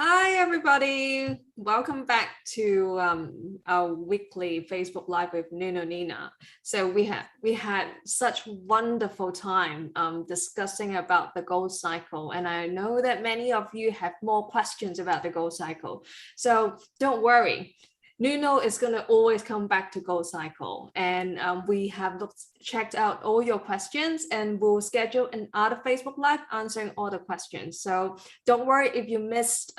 Hi, everybody. Welcome back to our weekly Facebook Live with Nuno Nina. So we had such wonderful time discussing about the gold cycle, and I know that many of you have more questions about the gold cycle. So don't worry. Nuno is going to always come back to gold cycle, and we have checked out all your questions, and we'll schedule another Facebook Live answering all the questions. So don't worry if you missed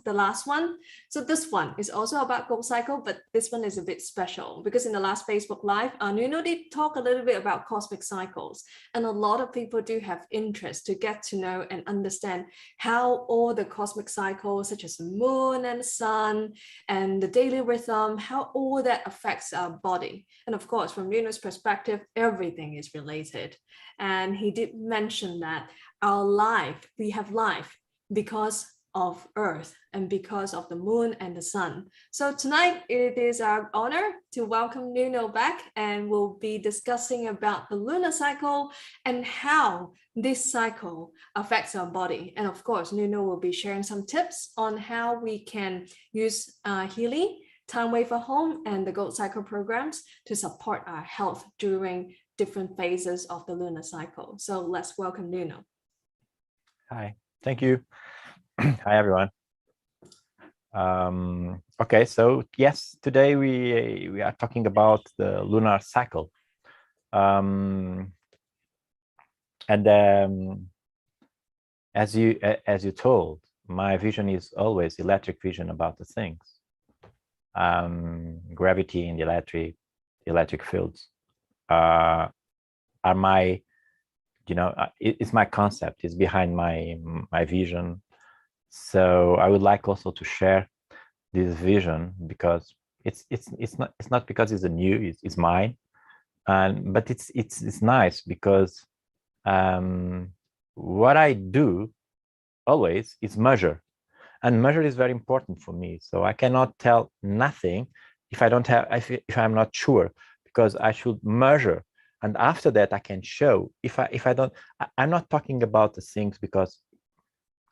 the last one. So this one is also about gold cycle, but this one is a bit special because in the last Facebook Live, Nuno did talk a little bit about cosmic cycles, and a lot of people do have interest to get to know and understand how all the cosmic cycles, such as the moon and the sun and the daily rhythm, how all that affects our body. And of course, from Nuno's perspective, everything is related. And he did mention that we have life because of Earth and because of the moon and the sun. So tonight it is our honor to welcome Nuno back, and we'll be discussing about the lunar cycle and how this cycle affects our body. And of course, Nuno will be sharing some tips on how we can use Healy, Time Waver Home, and the Gold Cycle programs to support our health during different phases of the lunar cycle. So let's welcome Nuno. Hi, thank you. Hi, everyone. Okay, so yes, today we are talking about the lunar cycle. As you told, my vision is always electric vision about the things. Gravity and electric fields are my, it's my concept. It's behind my vision. So I would like also to share this vision because it's not because it's it's mine, but it's nice because what I do always is measure, and measure is very important for me. So I cannot tell nothing if I don't have if I'm not sure, because I should measure, and after that I can show. If I don't, I'm not talking about the things because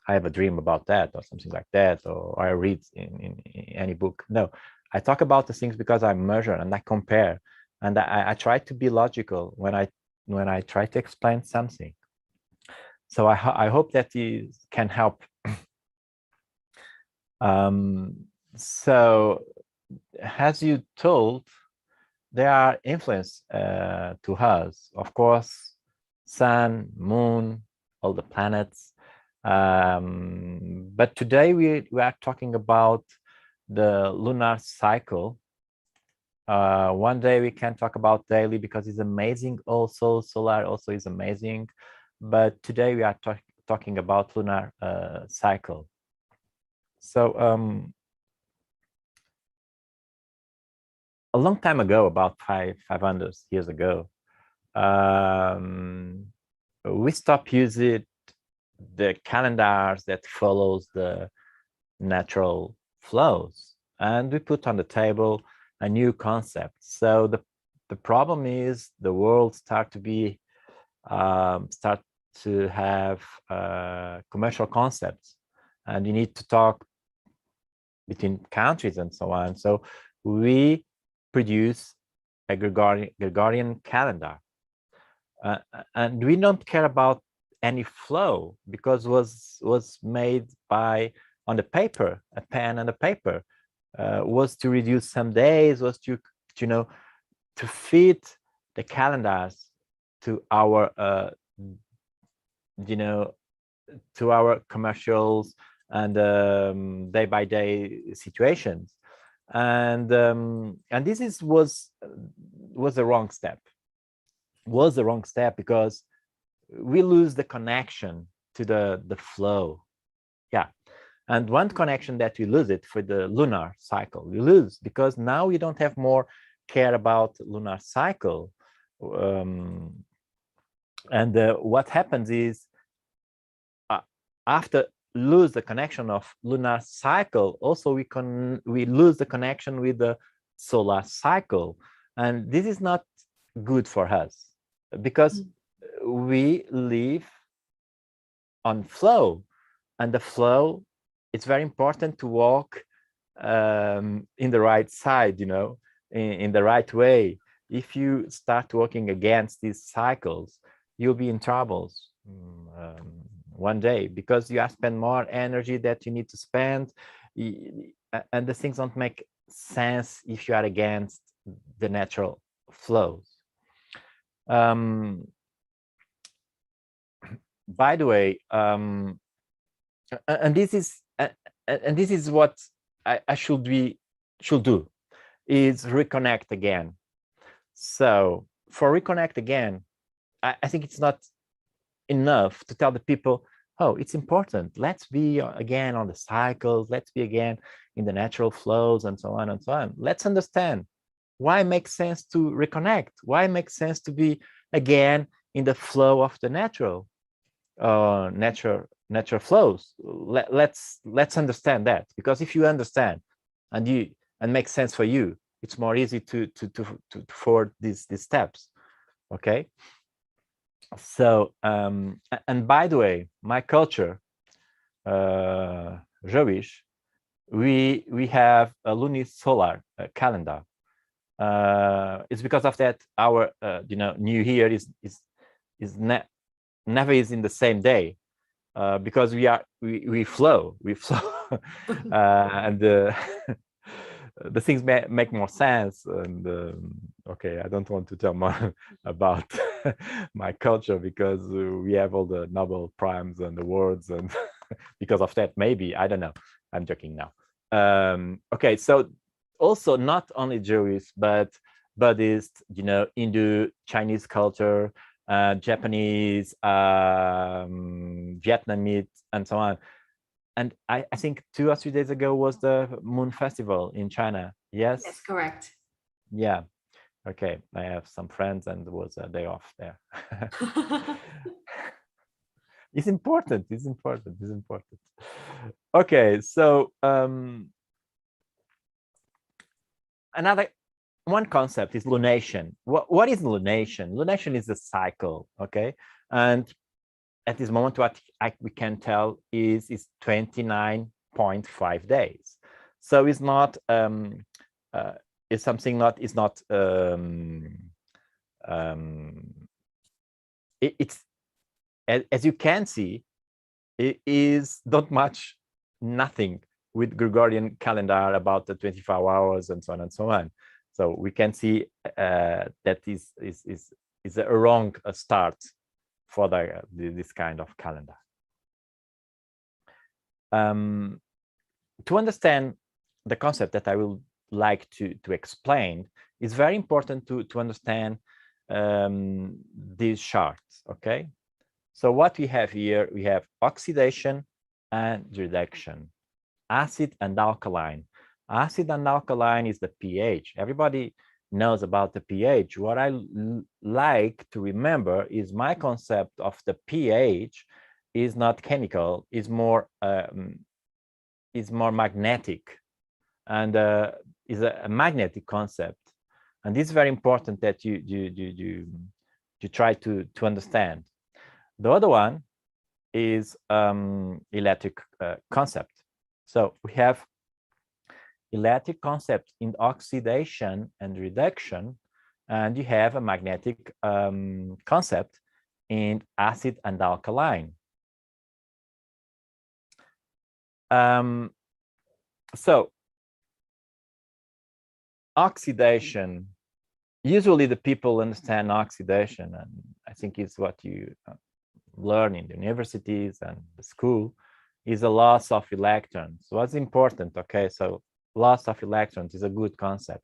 I have a dream about that or something like that, or I read in any book. No, I talk about the things because I measure and I compare, and I try to be logical when I try to explain something. So I hope that it can help. So as you told, there are influence to us, of course, sun, moon, all the planets. But today we are talking about the lunar cycle. One day we can talk about daily because it's amazing. Also, solar also is amazing. But today we are talking about lunar cycle. So a long time ago, about 500 years ago, we stopped using the calendars that follows the natural flows, and we put on the table a new concept. So the problem is the world start to have commercial concepts, and you need to talk between countries and so on. So we produce a Gregorian calendar, and we don't care about any flow because was made by on the paper, a pen and a paper, was to reduce some days, was to to fit the calendars to our to our commercials and day-by-day situations, and this was the wrong step. Was the wrong step because we lose the connection to the flow. Yeah, and one connection that we lose it for the lunar cycle, we lose because now we don't have more care about lunar cycle. And what happens is after lose the connection of lunar cycle, also we lose the connection with the solar cycle, and this is not good for us because we live on flow. and the flow, it's very important to walk in the right side, in the right way. If you start working against these cycles, you'll be in troubles one day, because you have spent more energy that you need to spend, and the things don't make sense if you are against the natural flows. By the way, and this is what I should do, is reconnect again. So for reconnect again, I think it's not enough to tell the people, oh, it's important, let's be again on the cycles, let's be again in the natural flows, and so on and so on. Let's understand why it makes sense to reconnect, why it makes sense to be again in the flow of the natural flows. Let's understand that, because if you understand and makes sense for you, it's more easy to forward these steps. Okay. So and by the way, my culture, Jewish, we have a lunisolar calendar. It's because of that our New Year is never is in the same day, because we flow and the things make more sense. And okay, I don't want to tell more about my culture, because we have all the Nobel Primes and awards, and because of that, maybe, I don't know, I'm joking now. Okay, so also not only Jewish, but Buddhist, Hindu, Chinese culture, Japanese, Vietnamese, and so on. And I think 2 or 3 days ago was the Moon Festival in China. Yes? Yes, correct. Yeah. Okay. I have some friends, and there was a day off there. It's important. It's important. It's important. Okay. So one concept is lunation. What is lunation? Lunation is a cycle. Okay. And at this moment, what we can tell is 29.5 days. So it's not it's something not is not it's, as you can see, it is not much, nothing with Gregorian calendar about the 24 hours and so on and so on. So we can see that is a wrong start for this kind of calendar. To understand the concept that I will like to explain, it's very important to understand these charts. Okay, so what we have here, we have oxidation and reduction, acid and alkaline. Acid and alkaline is the pH. Everybody knows about the pH. What I like to remember is my concept of the pH is not chemical, is more magnetic, and is a magnetic concept. And this is very important that you try to understand. The other one is electric concept. So we have electric concept in oxidation and reduction, and you have a magnetic concept in acid and alkaline. So oxidation, usually the people understand oxidation, and I think it's what you learn in the universities and the school, is a loss of electrons. So what's important? Okay, so loss of electrons is a good concept,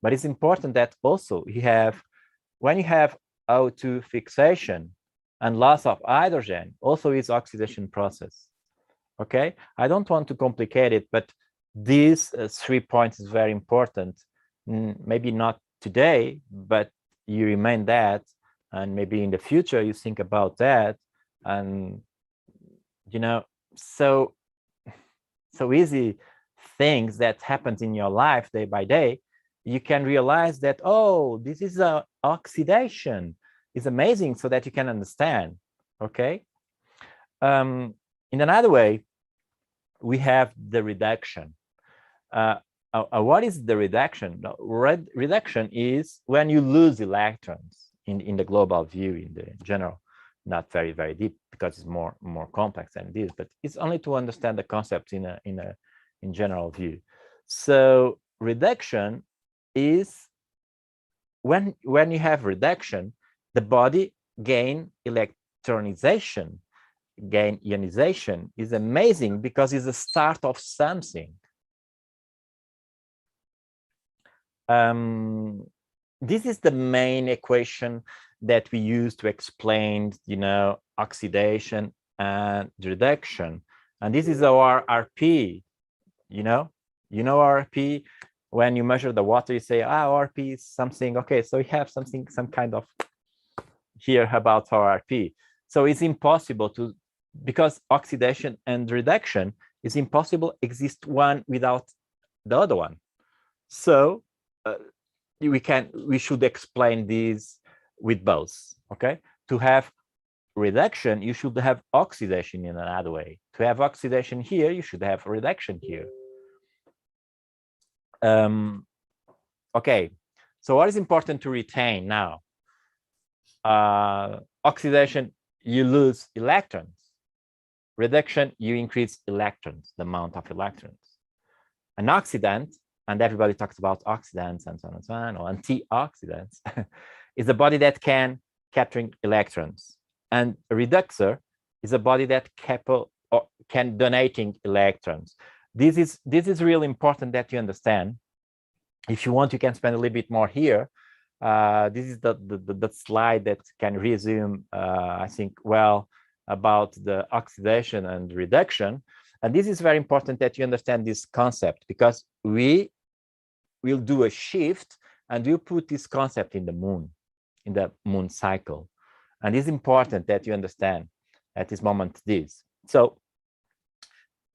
but it's important that also you have, when you have O2 fixation and loss of hydrogen, also is oxidation process. Okay, I don't want to complicate it, but these 3 points is very important. Maybe not today, but you remain that, and maybe in the future you think about that, and so easy things that happens in your life day by day, you can realize that, oh, this is a oxidation. It's amazing, so that you can understand. Okay. In another way, we have the reduction. What is the reduction? Reduction is when you lose electrons in the global view, in the general, not very, very deep, because it's more complex than this, but it's only to understand the concept in general view. So reduction is when you have reduction, the body gain electronization, gain ionization. Is amazing because it's the start of something. This is the main equation that we use to explain, oxidation and reduction. And this is our RP, RP. When you measure the water, you say, RP is something. Okay, so we have something, some kind of here about our RP. So it's impossible to, because oxidation and reduction is impossible exist one without the other one. So we should explain this with both. Okay, to have reduction, you should have oxidation in another way. To have oxidation here, you should have reduction here. Okay, so what is important to retain now? Oxidation, you lose electrons. Reduction, you increase electrons, the amount of electrons. An oxidant, and everybody talks about oxidants and so on and so on, or antioxidants, is a body that can capturing electrons. And a reduxer is a body that can donating electrons. This is really important that you understand. If you want, you can spend a little bit more here. This is the slide that can resume, I think, well, about the oxidation and reduction. And this is very important that you understand this concept, because we will do a shift and we'll put this concept in the moon cycle. And it's important that you understand at this moment this. So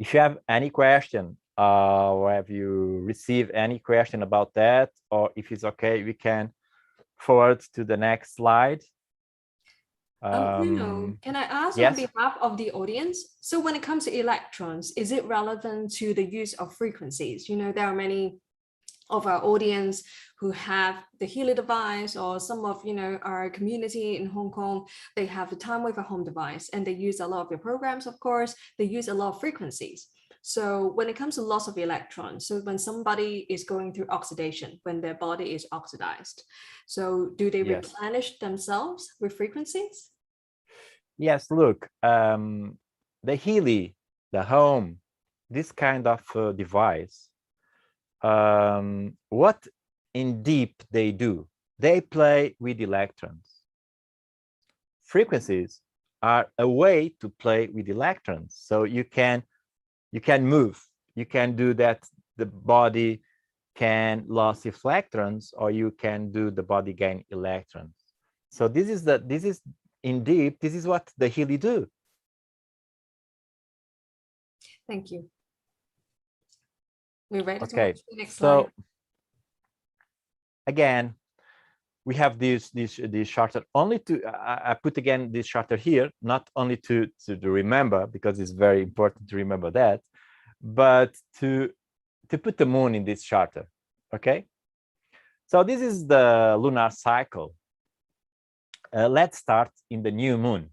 if you have any question, or have you received any question about that, or if it's okay, we can forward to the next slide. Can I ask, yes? On behalf of the audience, so when it comes to electrons, is it relevant to the use of frequencies? There are many of our audience who have the Healy device, or some of our community in Hong Kong, they have the time wave home device, and they use a lot of your programs. Of course, they use a lot of frequencies. So when it comes to loss of electrons, so when somebody is going through oxidation, when their body is oxidized, so do they replenish themselves with frequencies? Yes, look, the Healy, the home, this kind of device, what in deep they do, they play with electrons. Frequencies are a way to play with electrons. So you can move, you can do that, the body can lose electrons, or you can do the body gain electrons. So this is in deep, this is what the Healy do. Thank you. We're ready to Okay, watch the next so slide. Again, we have this charter only to, I put again this charter here, not only to remember, because it's very important to remember that, but to put the moon in this charter. Okay, so this is the lunar cycle. Let's start in the new moon.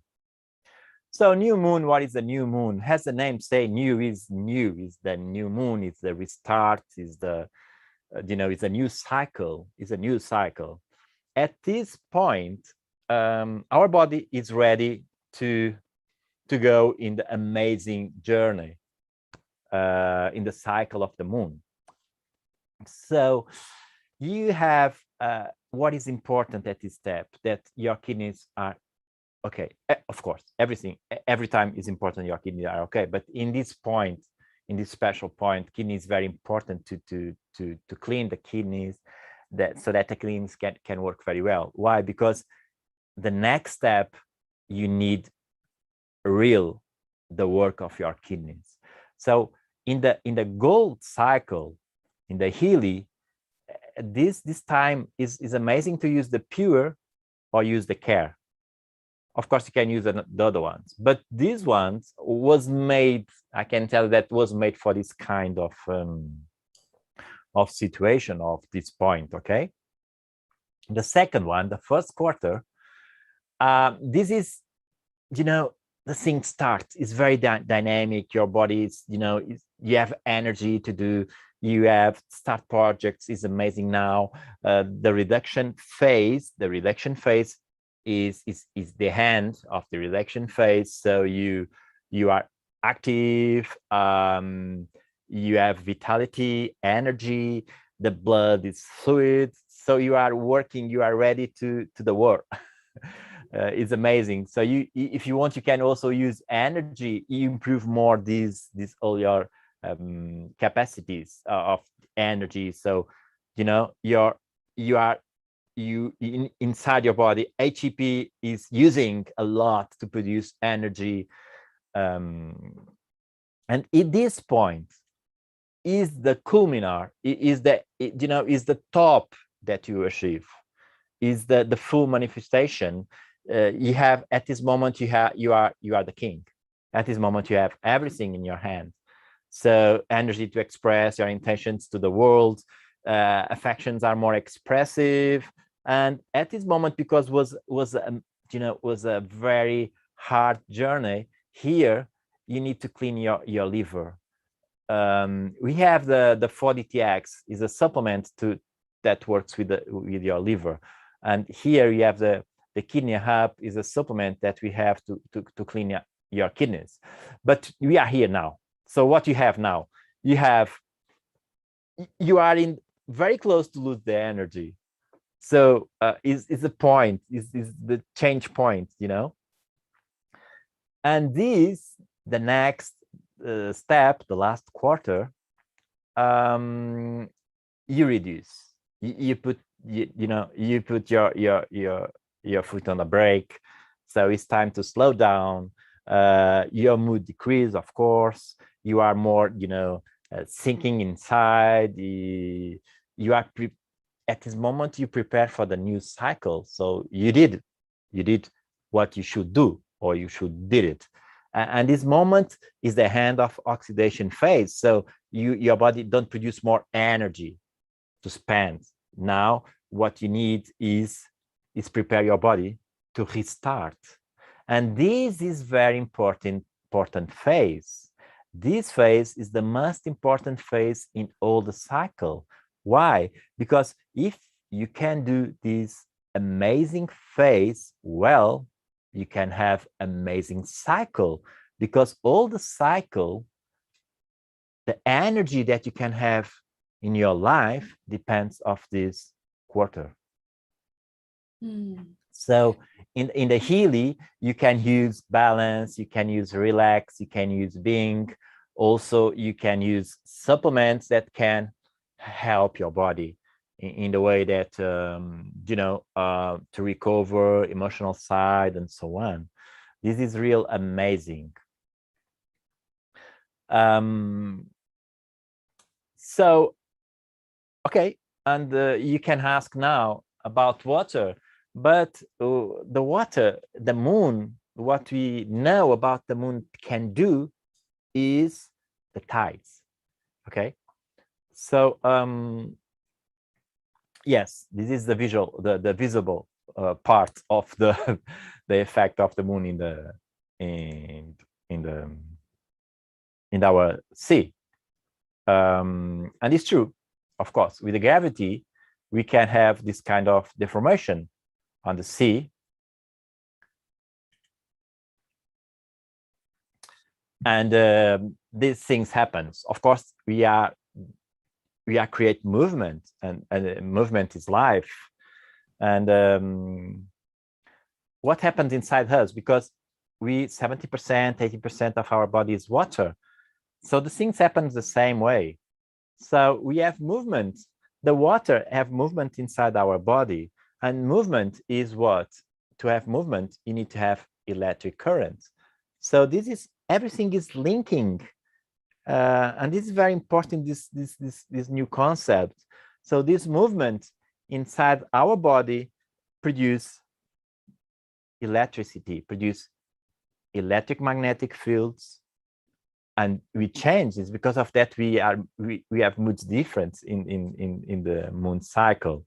So new moon, what is the new moon? Has the name say new is the new moon, it's the restart, is the it's a new cycle, it's a new cycle. At this point, our body is ready to go in the amazing journey in the cycle of the moon. So you have what is important at this step, that your kidneys are okay. Of course, every time is important, your kidneys are okay, but in this point, in this special point, kidney is very important to clean the kidneys, so that the kidneys can work very well. Why? Because the next step, you need the work of your kidneys. So in the gold cycle, in the Healy, this time is amazing to use the pure or use the care. Of course, you can use the other ones, but these ones was made, I can tell you that was made for this kind of situation of this point, okay? The second one, the first quarter, this is, you know, the thing starts, it's very dynamic, your body is, you know, you have energy to do, you have start projects is amazing now. The reduction phase is the end of the reduction phase. So you are active, you have vitality, energy, the blood is fluid, so you are working, you are ready to the work. It's amazing. So you, if you want, you can also use energy, you improve more these all your capacities of energy. So, you know, inside your body, ATP is using a lot to produce energy, and at this point is the culminar, is the, you know, is the top that you achieve, is the full manifestation. You have at this moment, you are the king. At this moment, you have everything in your hand. So energy to express your intentions to the world, affections are more expressive. And at this moment, because was you know, was a very hard journey here, you need to clean your liver. We have the 4DTX is a supplement that works with your liver, and here you have the kidney hub is a supplement that we have to clean your kidneys. But we are here now. So what you have now, you are in very close to lose the energy. So is the point, is the change point, you know. And this, the next step, the last quarter, you reduce, you put you put your foot on the brake. So it's time to slow down. Your mood decrease, of course. You are more, you know, sinking inside. You are at this moment you prepare for the new cycle. So you did what you should do, or you should did it. And this moment is the end of oxidation phase. So your body don't produce more energy to spend. Now what you need is prepare your body to restart. And this is very important phase. This phase is the most important phase in all the cycle. Why? Because if you can do this amazing phase well, you can have amazing cycle, because all the cycle, the energy that you can have in your life depends of this quarter. So in the Healy, you can use balance, you can use relax, you can use being. Also, you can use supplements that can help your body in the way that, you know, to recover emotional side and so on. This is real amazing. So, okay, and you can ask now about water, but the water, the moon, what we know about the moon can do is the tides. Okay, so yes, this is the visual, the visible part of the the effect of the moon in our sea. And it's true, of course, with the gravity, we can have this kind of deformation on the sea. And these things happens. Of course, we are create movement, and movement is life. And what happens inside us, because we 70%, 80% of our body is water. So the things happen the same way. So we have movement. The water have movement inside our body, and movement is what? To have movement, you need to have electric current. So this is, everything is linking, and this is very important. This new concept. So this movement inside our body produce electricity, produce electric magnetic fields, and we change this. Because of that, we have much difference in the moon cycle.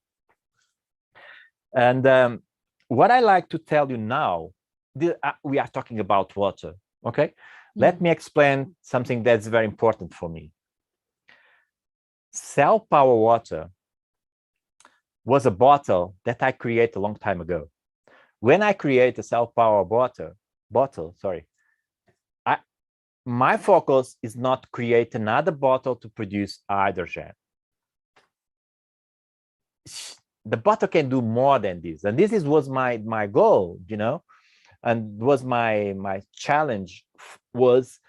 And what I like to tell you now, we are talking about water. Okay, let me explain something that's very important for me. Cell power water was a bottle that I created a long time ago. When I create a cell power bottle, sorry, my focus is not create another bottle to produce hydrogen. The bottle can do more than this, and this was my goal, you know, and was my challenge was,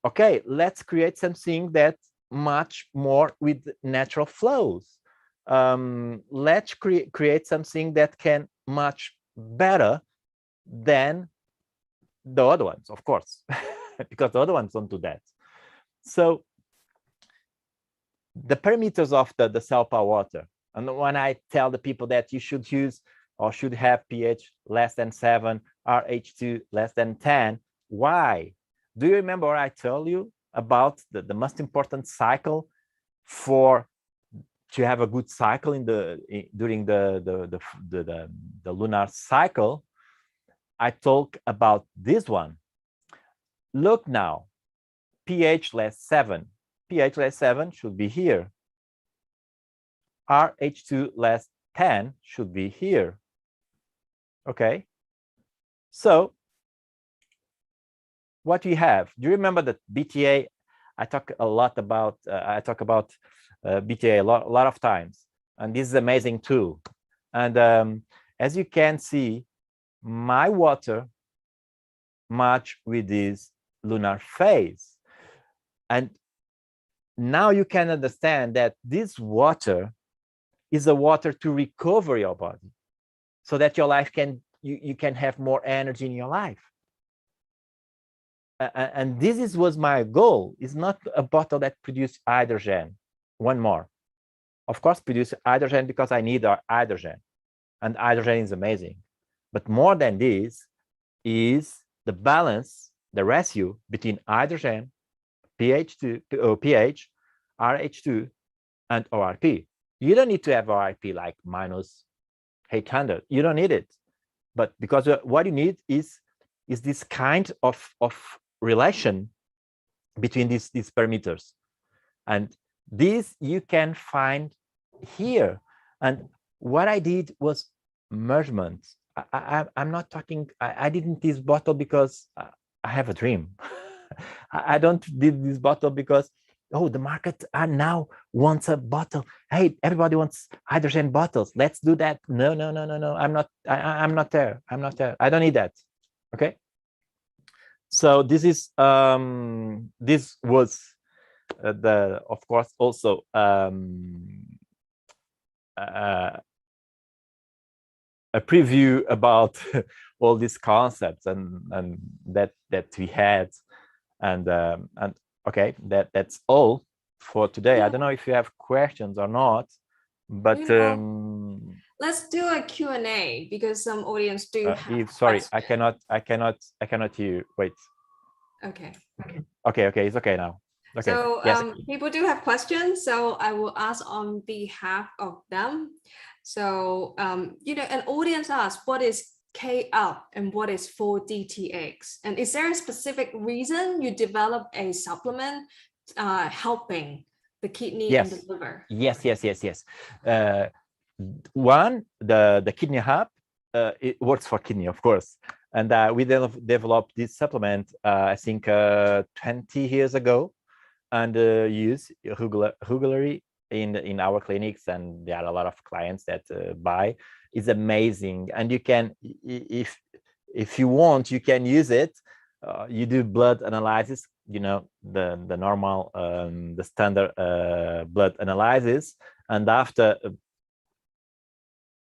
okay, let's create something that much more with natural flows. Let's create something that can much better than the other ones, of course, because the other ones don't do that. So the parameters of the cell power water, and when I tell the people that you should use or should have pH less than 7, RH2 less than 10, why? Do you remember what I told you about the most important cycle to have a good cycle during the lunar cycle? I talk about this one. Look now, pH less 7. pH less 7 should be here. RH2 less 10 should be here. Okay. So what we have, do you remember that BTA? I talk about BTA a lot of times, and this is amazing too. And as you can see, my water match with this lunar phase. And now you can understand that this water is a water to recover your body, so that your life you can have more energy in your life. And this was my goal. It's not a bottle that produces hydrogen. One more, of course, produce hydrogen because I need hydrogen, and hydrogen is amazing. But more than this is the balance, the ratio between hydrogen, pH, RH2, and ORP. You don't need to have ORP like minus 800. You don't need it. But because what you need is this kind of relation between these parameters. And this you can find here. And what I did was measurements. I'm not talking, I didn't this bottle because I have a dream. I don't did this bottle because, oh, the market now wants a bottle. Hey, everybody wants hydrogen bottles. Let's do that. No. I'm not there. I don't need that. Okay. So this is this was of course also a preview about all these concepts and that we had, and okay, that's all for today. I don't know if you have questions or not, but let's do a Q&A because some audience do have sorry, questions. I cannot hear you. Wait. Okay, it's okay now. Okay. So yes. People do have questions, so I will ask on behalf of them. So you know, an audience asks, what is K up and what is 4-DTX? And is there a specific reason you develop a supplement helping the kidney and the liver? Yes. One, the kidney hub, it works for kidney, of course. And we developed this supplement, I think 20 years ago, and use regularly in our clinics, and there are a lot of clients that buy. It's amazing, and you can, if you want, you can use it. You do blood analysis, you know, the normal the standard blood analysis, and after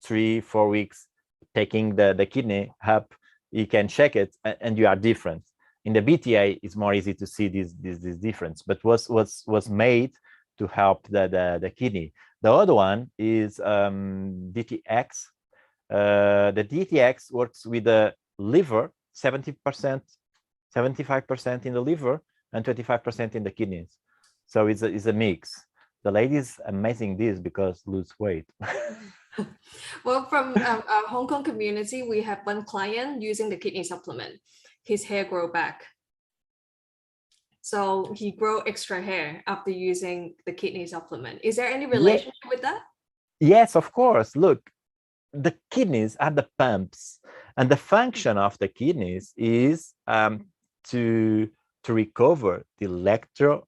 3-4 weeks taking the kidney hub, you can check it, and you are different. In the BTA, it's more easy to see this difference, but was made to help the kidney. The other one is DTX. The DTX works with the liver, 70%, 75% in the liver, and 25% in the kidneys. So it's a mix. The ladies amazing this because lose weight. Well, from our Hong Kong community, we have one client using the kidney supplement. His hair grow back. So he grow extra hair after using the kidney supplement. Is there any relationship with that? Yes, of course. Look, the kidneys are the pumps, and the function of the kidneys is to recover the electro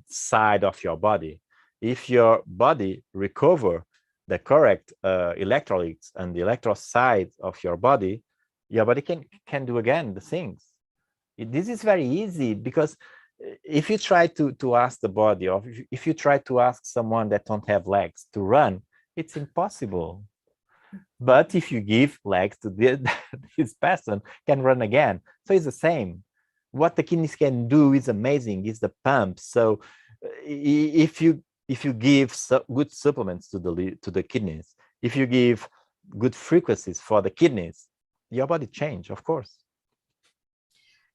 side of your body. If your body recover the correct electrolytes and the electro side of your body can do again the things. This is very easy, because if you try to ask the body, or if you try to ask someone that don't have legs to run, it's impossible. But if you give legs to this person, can run again. So it's the same. What the kidneys can do is amazing. It's the pump. So if you give good supplements to the kidneys, if you give good frequencies for the kidneys, your body change, of course.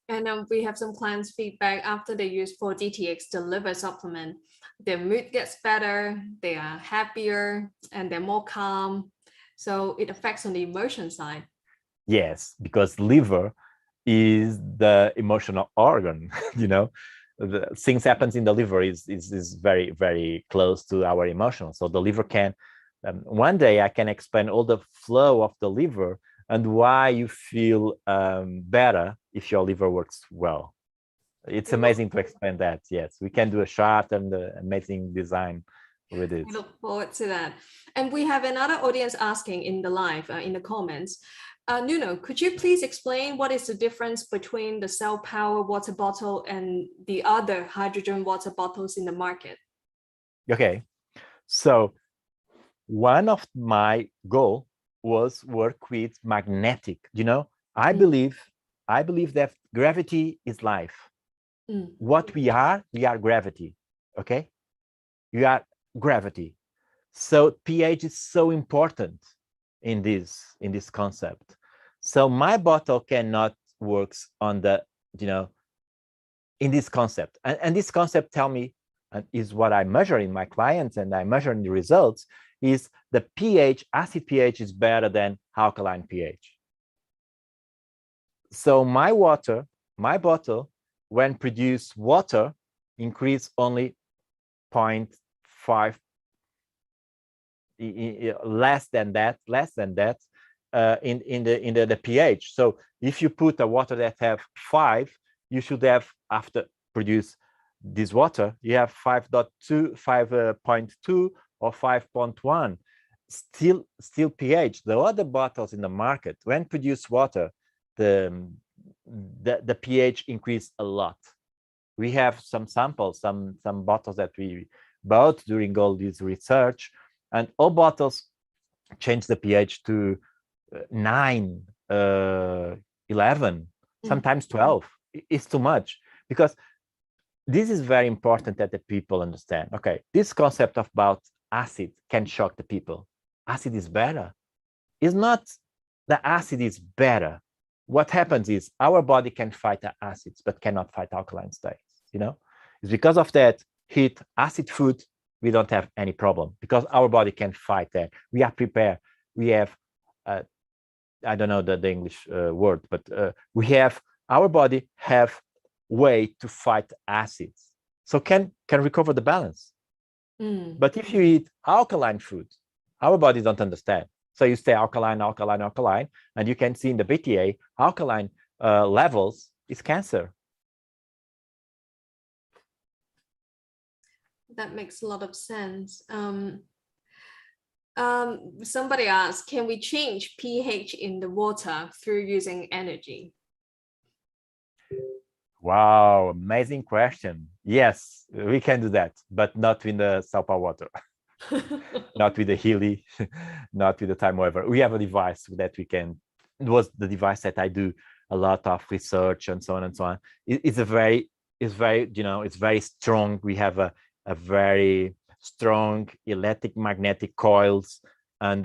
And we have some clients feedback after they use 4-DTX, the liver supplement, their mood gets better, they are happier, and they're more calm. So it affects on the emotion side. Yes, because liver is the emotional organ. The things happens in the liver is very, very close to our emotions. So the liver can, one day I can explain all the flow of the liver and why you feel better if your liver works well. It's amazing to explain that. Yes, we can do a chart and amazing design with it. I look forward to that. And we have another audience asking in the live, in the comments. Nuno, could you please explain what is the difference between the Cell Power water bottle and the other hydrogen water bottles in the market? Okay, so one of my goal was work with magnetic. I believe that gravity is life. What we are gravity. Okay, you are gravity. So pH is so important in this concept. So my bottle cannot works on the in this concept, and this concept tell me, and is what I measure in my clients and I measure in the results, is the pH, acid pH is better than alkaline pH. So my bottle, when produce water, increase only 0.5, less than that, in the pH. So if you put a water that have 5, you should have, after produce this water, you have 5.2, 5.2 or 5.1. Still pH. The other bottles in the market, when produce water, the pH increase a lot. We have some samples, some bottles that we bought during all this research, and all bottles change the pH to 9, 11, sometimes 12. It's too much, because this is very important that the people understand. Okay, this concept about acid can shock the people. Acid is better. It's not the acid is better. What happens is our body can fight the acids, but cannot fight alkaline states. It's because of that heat, acid food, we don't have any problem, because our body can fight that. We are prepared. We have, I don't know the English word, but our body have way to fight acids, so can recover the balance. But if you eat alkaline food, our body don't understand. So you stay alkaline, and you can see in the BTA alkaline levels is cancer. That makes a lot of sense. Somebody asked, can we change pH in the water through using energy? Wow, amazing question. Yes, we can do that, but not with the Cell Power water. Not with the Healy, not with the Time Waver. We have a device that we can. It was the device that I do a lot of research and so on and so on. It's very strong. We have a very strong electric magnetic coils, and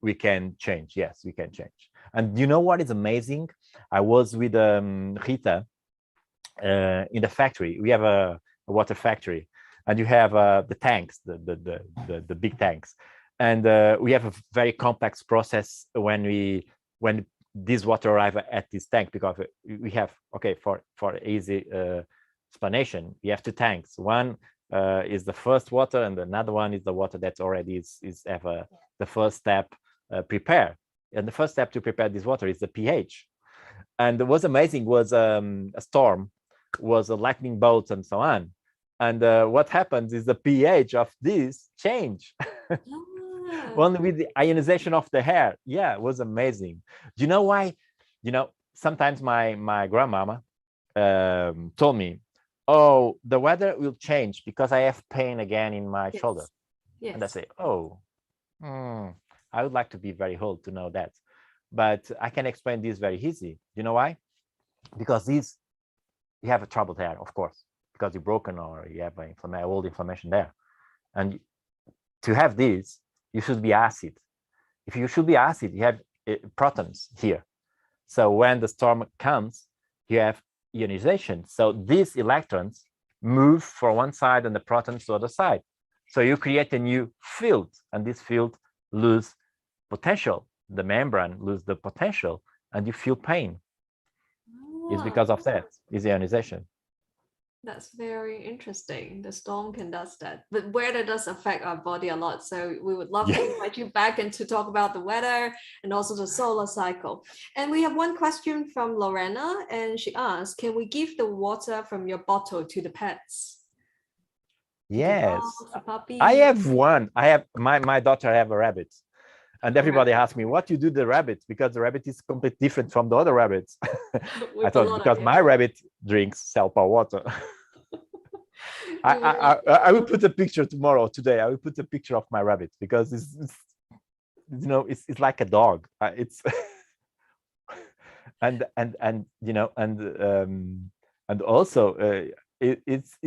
we can change. Yes, we can change. And you know what is amazing? I was with Rita in the factory. We have a water factory, and you have the tanks, the big tanks, and we have a very complex process when this water arrive at this tank, because we have, okay, for easy explanation, we have two tanks. One is the first water, and another one is the water that already is ever the first step prepare. And the first step to prepare this water is the pH. And what was amazing was a storm, was a lightning bolts and so on. And what happens is the pH of this change. Only with the ionization of the hair. Yeah, it was amazing. Do you know why? You know, sometimes my grandmama told me, oh, the weather will change because I have pain again in my shoulder. Yes. And I say, oh, I would like to be very old to know that. But I can explain this very easy. You know why? Because you have a troubled hair, of course, because you're broken or you have an old inflammation there. And to have this, you should be acid. If you should be acid, you have protons here. So when the storm comes, you have ionization. So these electrons move from one side and the protons to the other side. So you create a new field, and this field lose potential. The membrane lose the potential, and you feel pain. It's because of that. It's ionization. That's very interesting. The storm can does that, but weather does affect our body a lot. So we would love to invite you back and to talk about the weather and also the solar cycle. And we have one question from Lorena, and she asks, can we give the water from your bottle to the pets? Yes, the puppy? I have one. I have my daughter have a rabbit. And everybody asks me, what you do to the rabbit? Because the rabbit is completely different from the other rabbits. I thought, because my rabbit drinks self-power water. I will put a picture today. I will put a picture of my rabbit, because it's you know, it's like a dog. It's and you know, and also it's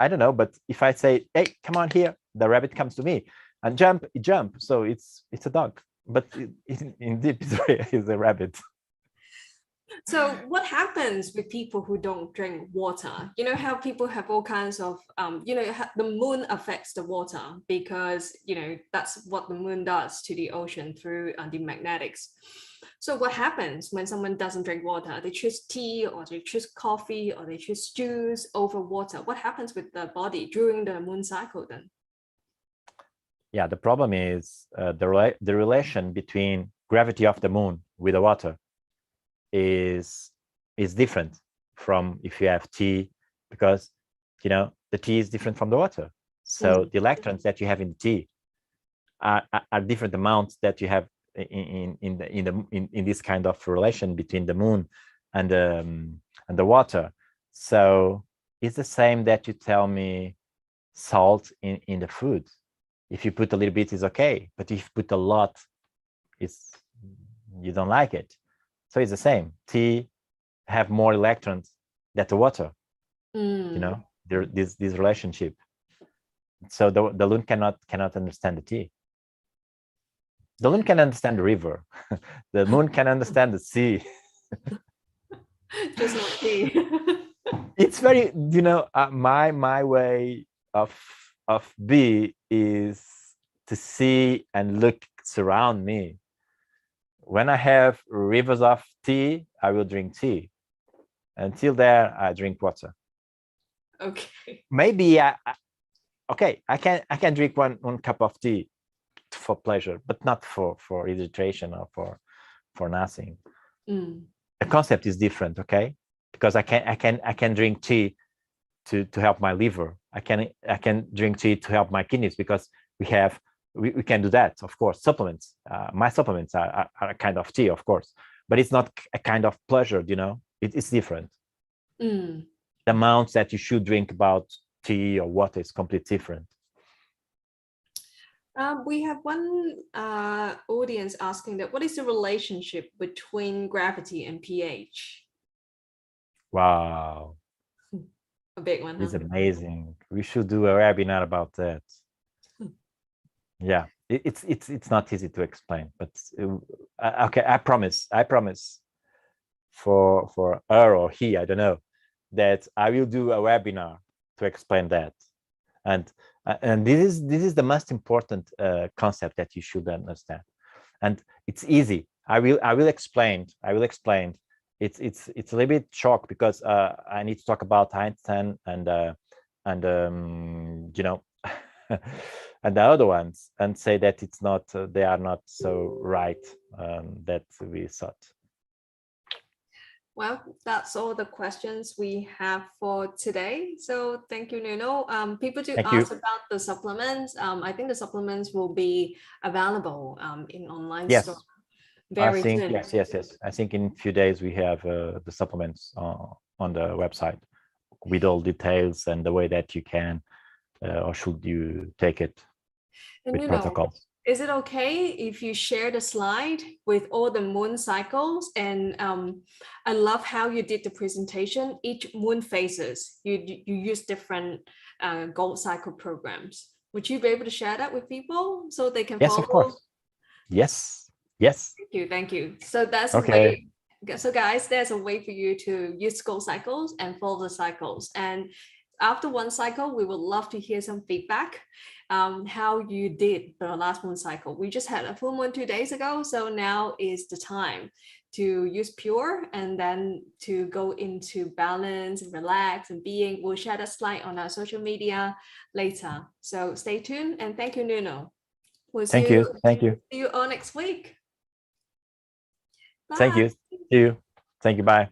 I don't know, but if I say, hey, come on here, the rabbit comes to me. And it jump. So it's a dog, but indeed it's a rabbit. So what happens with people who don't drink water? You know how people have all kinds of, you know, the moon affects the water because, you know, that's what the moon does to the ocean through the magnetics. So what happens when someone doesn't drink water? They choose tea, or they choose coffee, or they choose juice over water. What happens with the body during the moon cycle then? Yeah, the problem is the relation between gravity of the moon with the water is different from if you have tea, because, you know, the tea is different from the water. So the electrons that you have in the tea are different amounts that you have in this kind of relation between the moon and the water. So it's the same that you tell me salt in the food. If you put a little bit, it's okay, but if you put a lot, you don't like it. So it's the same. Tea have more electrons than the water. You know, this relationship. So the loon cannot understand the tea. The loon can understand the river. The moon can understand the sea. Just not tea. It's very, you know, my way of be is to see and look surround me. When I have rivers of tea, I will drink tea. Until there, I drink water. Okay. Maybe I can drink one cup of tea for pleasure, but not for hydration or for nothing. The concept is different, okay? Because I can drink tea to help my liver. I can drink tea to help my kidneys, because we can do that, of course. Supplements, my supplements are a kind of tea, of course, but it's not a kind of pleasure, you know. It's different. The amounts that you should drink about tea or water is completely different. We have one audience asking that what is the relationship between gravity and pH? Wow. A big one. It's amazing. We should do a webinar about that. Yeah. it's not easy to explain, but okay, I promise for her or he, I don't know, that I will do a webinar to explain that. And this is the most important concept that you should understand. And it's easy. I will explain. It's a little bit shock because I need to talk about Einstein and you know and the other ones, and say that it's not they are not so right that we thought. Well, that's all the questions we have for today. So thank you, Nuno. People do Thank ask you. about the supplements. I think the supplements will be available in online Yes, store I very think soon. yes. I think in a few days we have the supplements on the website with all details and the way that you can or should you take it And with Nuno, protocols. is it okay if you share the slide with all the moon cycles? And I love how you did the presentation. Each moon phases, you use different gold cycle programs. Would you be able to share that with people so they can Yes, follow? of course. Yes. Thank you. So that's a Okay. way. So guys, there's a way for you to use gold cycles and follow the cycles. And after one cycle, we would love to hear some feedback how you did the last moon cycle. We just had a full moon 2 days ago, so now is the time to use pure and then to go into balance and relax and being. We'll share that slide on our social media later. So stay tuned and thank you, Nuno. We'll Thank you. see you all next week. Thank Bye. you. See you. Thank you. Bye.